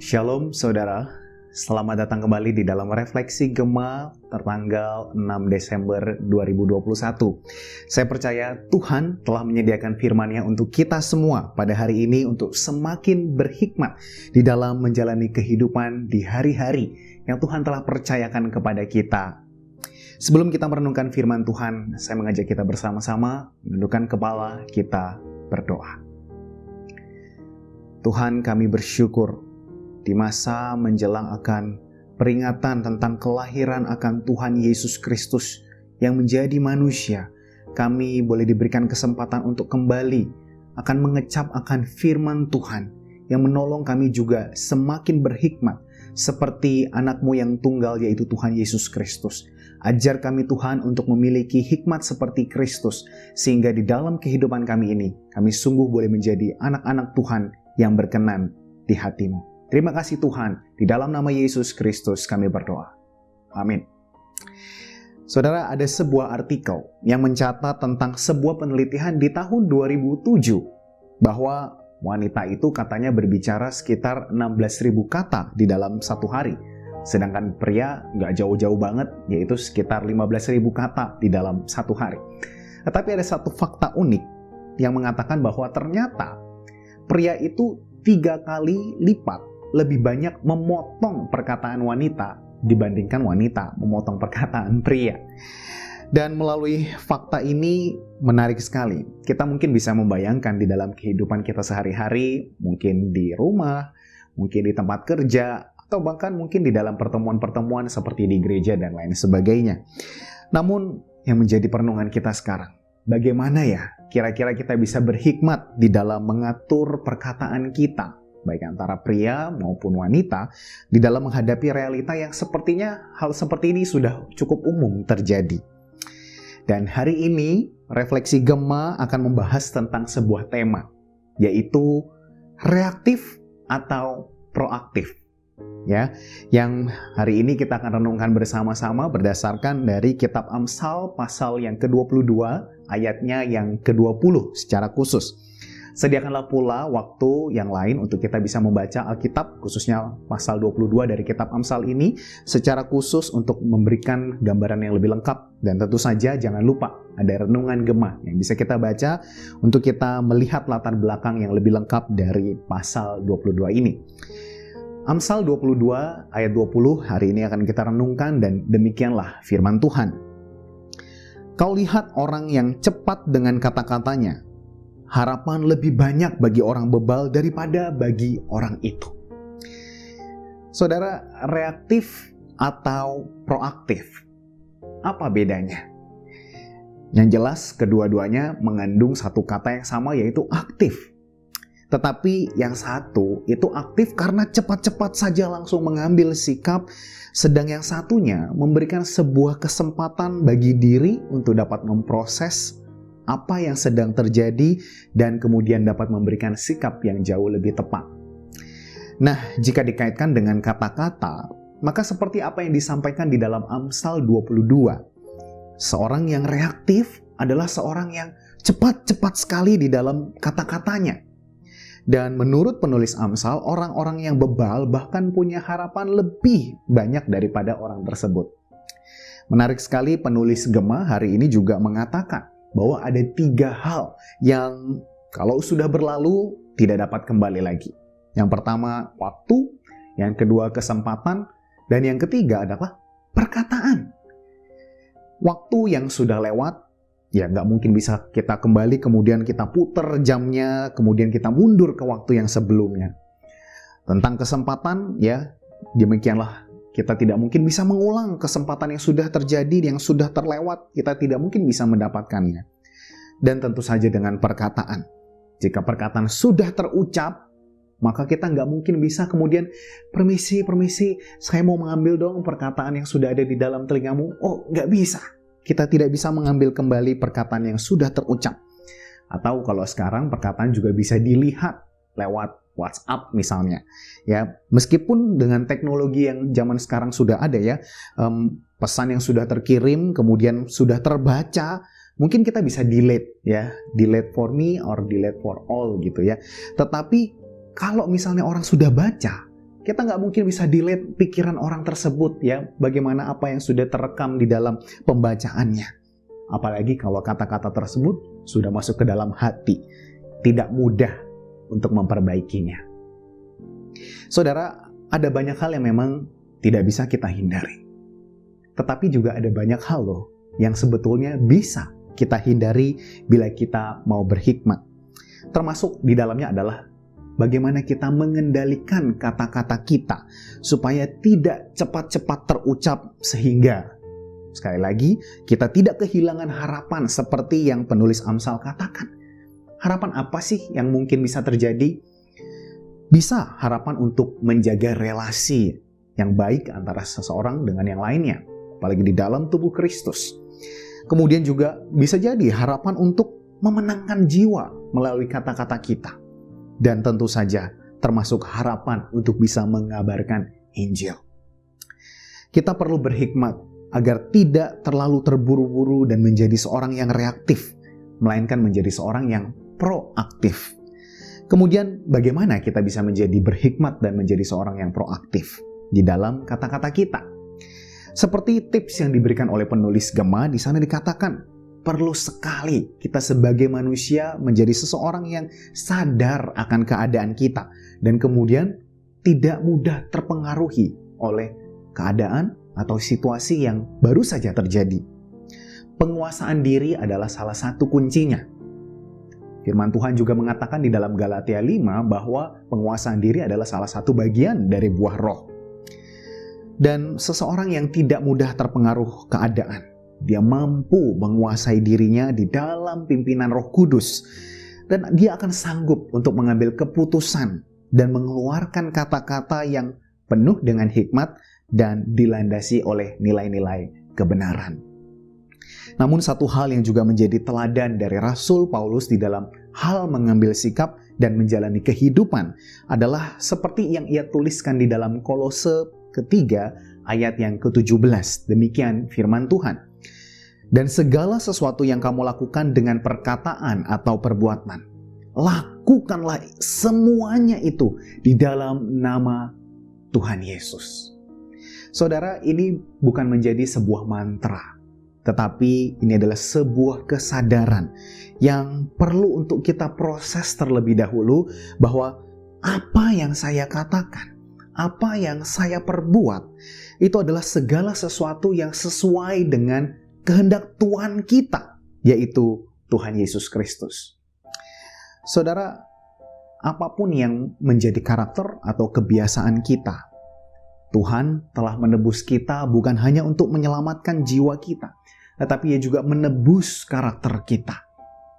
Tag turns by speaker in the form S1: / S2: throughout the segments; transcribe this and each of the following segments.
S1: Shalom saudara, selamat datang kembali di dalam Refleksi Gema tertanggal 6 Desember 2021. Saya percaya Tuhan telah menyediakan firman-Nya untuk kita semua pada hari ini untuk semakin berhikmat di dalam menjalani kehidupan di hari-hari yang Tuhan telah percayakan kepada kita. Sebelum kita merenungkan firman Tuhan, saya mengajak kita bersama-sama menundukkan kepala, kita berdoa. Tuhan, kami bersyukur di masa menjelang akan peringatan tentang kelahiran akan Tuhan Yesus Kristus yang menjadi manusia, kami boleh diberikan kesempatan untuk kembali akan mengecap akan firman Tuhan yang menolong kami juga semakin berhikmat seperti anak-Mu yang tunggal, yaitu Tuhan Yesus Kristus. Ajar kami Tuhan untuk memiliki hikmat seperti Kristus, sehingga di dalam kehidupan kami ini, kami sungguh boleh menjadi anak-anak Tuhan yang berkenan di hati-Mu. Terima kasih Tuhan, di dalam nama Yesus Kristus kami berdoa. Amin. Saudara, ada sebuah artikel yang mencatat tentang sebuah penelitian di tahun 2007 bahwa wanita itu katanya berbicara sekitar 16.000 kata di dalam satu hari. Sedangkan pria nggak jauh-jauh banget, yaitu sekitar 15.000 kata di dalam satu hari. Tetapi ada satu fakta unik yang mengatakan bahwa ternyata pria itu 3 kali lipat lebih banyak memotong perkataan wanita dibandingkan wanita memotong perkataan pria. Dan melalui fakta ini menarik sekali. Kita mungkin bisa membayangkan di dalam kehidupan kita sehari-hari, mungkin di rumah, mungkin di tempat kerja, atau bahkan mungkin di dalam pertemuan-pertemuan seperti di gereja dan lain sebagainya. Namun yang menjadi perenungan kita sekarang, bagaimana ya kira-kira kita bisa berhikmat di dalam mengatur perkataan kita, baik antara pria maupun wanita, di dalam menghadapi realita yang sepertinya hal seperti ini sudah cukup umum terjadi. Dan hari ini, Refleksi Gema akan membahas tentang sebuah tema, yaitu reaktif atau proaktif. Ya, yang hari ini kita akan renungkan bersama-sama berdasarkan dari kitab Amsal pasal yang ke-22, ayatnya yang ke-20 secara khusus. Sediakanlah pula waktu yang lain untuk kita bisa membaca Alkitab, khususnya pasal 22 dari kitab Amsal ini, secara khusus untuk memberikan gambaran yang lebih lengkap. Dan tentu saja jangan lupa ada renungan Gema yang bisa kita baca untuk kita melihat latar belakang yang lebih lengkap dari pasal 22 ini. Amsal 22 ayat 20 hari ini akan kita renungkan, dan demikianlah firman Tuhan. Kau lihat orang yang cepat dengan kata-katanya, harapan lebih banyak bagi orang bebal daripada bagi orang itu. Saudara, reaktif atau proaktif, apa bedanya? Yang jelas kedua-duanya mengandung satu kata yang sama, yaitu aktif. Tetapi yang satu itu aktif karena cepat-cepat saja langsung mengambil sikap, sedang yang satunya memberikan sebuah kesempatan bagi diri untuk dapat memproses apa yang sedang terjadi dan kemudian dapat memberikan sikap yang jauh lebih tepat. Nah, jika dikaitkan dengan kata-kata, maka seperti apa yang disampaikan di dalam Amsal 22, seorang yang reaktif adalah seorang yang cepat-cepat sekali di dalam kata-katanya. Dan menurut penulis Amsal, orang-orang yang bebal bahkan punya harapan lebih banyak daripada orang tersebut. Menarik sekali, penulis Gema hari ini juga mengatakan bahwa ada 3 hal yang kalau sudah berlalu tidak dapat kembali lagi. Yang pertama waktu, yang kedua kesempatan, dan yang ketiga adalah perkataan. Waktu yang sudah lewat, ya nggak mungkin bisa kita kembali, kemudian kita putar jamnya, kemudian kita mundur ke waktu yang sebelumnya. Tentang kesempatan, ya demikianlah. Kita tidak mungkin bisa mengulang kesempatan yang sudah terjadi, yang sudah terlewat. Kita tidak mungkin bisa mendapatkannya. Dan tentu saja dengan perkataan. Jika perkataan sudah terucap, maka kita nggak mungkin bisa kemudian, permisi, saya mau mengambil dong perkataan yang sudah ada di dalam telingamu. Oh, nggak bisa. Kita tidak bisa mengambil kembali perkataan yang sudah terucap. Atau kalau sekarang perkataan juga bisa dilihat lewat WhatsApp misalnya, ya meskipun dengan teknologi yang zaman sekarang sudah ada ya, pesan yang sudah terkirim kemudian sudah terbaca, mungkin kita bisa delete ya, delete for me or delete for all gitu ya. Tetapi kalau misalnya orang sudah baca, Kita nggak mungkin bisa delete pikiran orang tersebut ya, bagaimana apa yang sudah terekam di dalam pembacaannya. Apalagi kalau kata-kata tersebut sudah masuk ke dalam hati, tidak mudah untuk memperbaikinya. Saudara, ada banyak hal yang memang tidak bisa kita hindari. Tetapi juga ada banyak hal loh yang sebetulnya bisa kita hindari bila kita mau berhikmat. Termasuk di dalamnya adalah bagaimana kita mengendalikan kata-kata kita supaya tidak cepat-cepat terucap sehingga, sekali lagi, kita tidak kehilangan harapan seperti yang penulis Amsal katakan. Harapan apa sih yang mungkin bisa terjadi? Bisa harapan untuk menjaga relasi yang baik antara seseorang dengan yang lainnya, apalagi di dalam tubuh Kristus. Kemudian juga bisa jadi harapan untuk memenangkan jiwa melalui kata-kata kita. Dan tentu saja termasuk harapan untuk bisa mengabarkan Injil. Kita perlu berhikmat agar tidak terlalu terburu-buru dan menjadi seorang yang reaktif, melainkan menjadi seorang yang proaktif. Kemudian bagaimana kita bisa menjadi berhikmat dan menjadi seorang yang proaktif di dalam kata-kata kita? Seperti tips yang diberikan oleh penulis Gema, di sana dikatakan, perlu sekali kita sebagai manusia menjadi seseorang yang sadar akan keadaan kita dan kemudian tidak mudah terpengaruhi oleh keadaan atau situasi yang baru saja terjadi. Penguasaan diri adalah salah satu kuncinya. Firman Tuhan juga mengatakan di dalam Galatia 5 bahwa penguasaan diri adalah salah satu bagian dari buah roh. Dan seseorang yang tidak mudah terpengaruh keadaan, dia mampu menguasai dirinya di dalam pimpinan Roh Kudus. Dan dia akan sanggup untuk mengambil keputusan dan mengeluarkan kata-kata yang penuh dengan hikmat dan dilandasi oleh nilai-nilai kebenaran. Namun satu hal yang juga menjadi teladan dari Rasul Paulus di dalam hal mengambil sikap dan menjalani kehidupan adalah seperti yang ia tuliskan di dalam Kolose ketiga ayat yang ke-17. Demikian firman Tuhan. Dan segala sesuatu yang kamu lakukan dengan perkataan atau perbuatan, lakukanlah semuanya itu di dalam nama Tuhan Yesus. Saudara, ini bukan menjadi sebuah mantra, tetapi ini adalah sebuah kesadaran yang perlu untuk kita proses terlebih dahulu bahwa apa yang saya katakan, apa yang saya perbuat, itu adalah segala sesuatu yang sesuai dengan kehendak Tuhan kita, yaitu Tuhan Yesus Kristus. Saudara, apapun yang menjadi karakter atau kebiasaan kita, Tuhan telah menebus kita bukan hanya untuk menyelamatkan jiwa kita, tetapi Ia juga menebus karakter kita.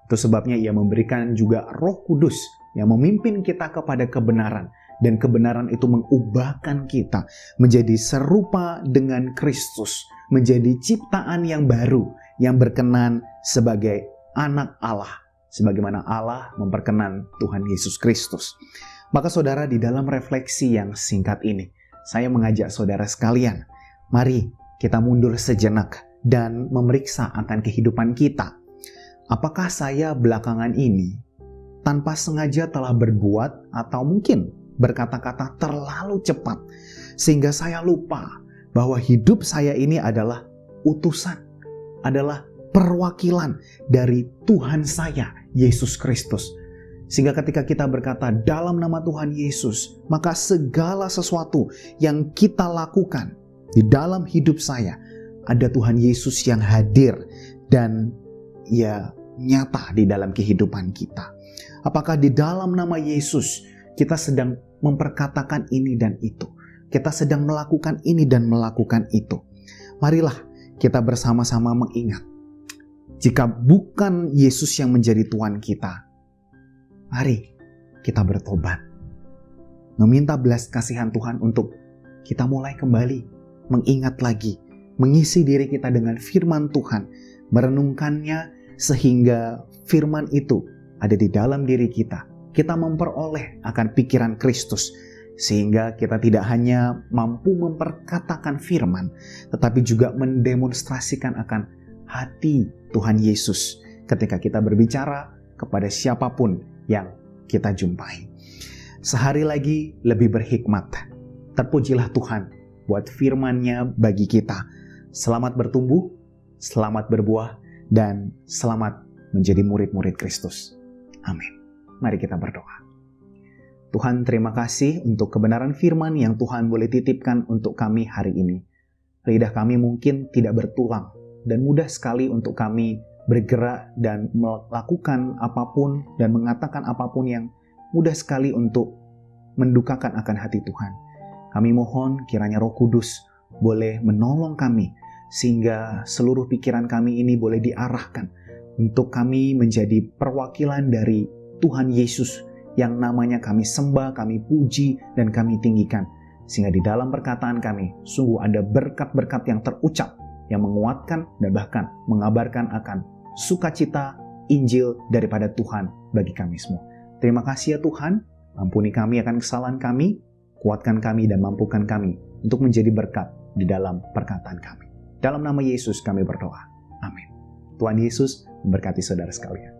S1: Itu sebabnya Ia memberikan juga Roh Kudus yang memimpin kita kepada kebenaran. Dan kebenaran itu mengubahkan kita menjadi serupa dengan Kristus, menjadi ciptaan yang baru yang berkenan sebagai anak Allah, sebagaimana Allah memperkenan Tuhan Yesus Kristus. Maka saudara, di dalam refleksi yang singkat ini, saya mengajak saudara sekalian, mari kita mundur sejenak dan memeriksa akan kehidupan kita. Apakah saya belakangan ini tanpa sengaja telah berbuat atau mungkin berkata-kata terlalu cepat sehingga saya lupa bahwa hidup saya ini adalah utusan, adalah perwakilan dari Tuhan saya, Yesus Kristus. Sehingga ketika kita berkata dalam nama Tuhan Yesus, maka segala sesuatu yang kita lakukan di dalam hidup saya, ada Tuhan Yesus yang hadir dan Ia nyata di dalam kehidupan kita. Apakah di dalam nama Yesus kita sedang memperkatakan ini dan itu? Kita sedang melakukan ini dan melakukan itu. Marilah kita bersama-sama mengingat, jika bukan Yesus yang menjadi Tuhan kita, mari kita bertobat. Meminta belas kasihan Tuhan untuk kita mulai kembali mengingat lagi, mengisi diri kita dengan firman Tuhan, merenungkannya sehingga firman itu ada di dalam diri kita. Kita memperoleh akan pikiran Kristus, sehingga kita tidak hanya mampu memperkatakan firman, tetapi juga mendemonstrasikan akan hati Tuhan Yesus ketika kita berbicara kepada siapapun yang kita jumpai. Sehari lagi lebih berhikmat, Terpujilah Tuhan buat firman-Nya bagi kita. Selamat bertumbuh, selamat berbuah, dan selamat menjadi murid-murid Kristus. Amin. Mari kita berdoa. Tuhan, terima kasih untuk kebenaran firman yang Tuhan boleh titipkan untuk kami hari ini. Lidah kami mungkin tidak bertulang, dan mudah sekali untuk kami bergerak dan melakukan apapun dan mengatakan apapun yang mudah sekali untuk mendukakan akan hati Tuhan. Kami mohon kiranya Roh Kudus boleh menolong kami sehingga seluruh pikiran kami ini boleh diarahkan untuk kami menjadi perwakilan dari Tuhan Yesus yang namanya kami sembah, kami puji, dan kami tinggikan. Sehingga di dalam perkataan kami sungguh ada berkat-berkat yang terucap yang menguatkan dan bahkan mengabarkan akan sukacita Injil daripada Tuhan bagi kami semua. Terima kasih ya Tuhan, ampuni kami akan kesalahan kami, kuatkan kami dan mampukan kami untuk menjadi berkat di dalam perkataan kami. Dalam nama Yesus kami berdoa. Amin. Tuhan Yesus memberkati saudara sekalian.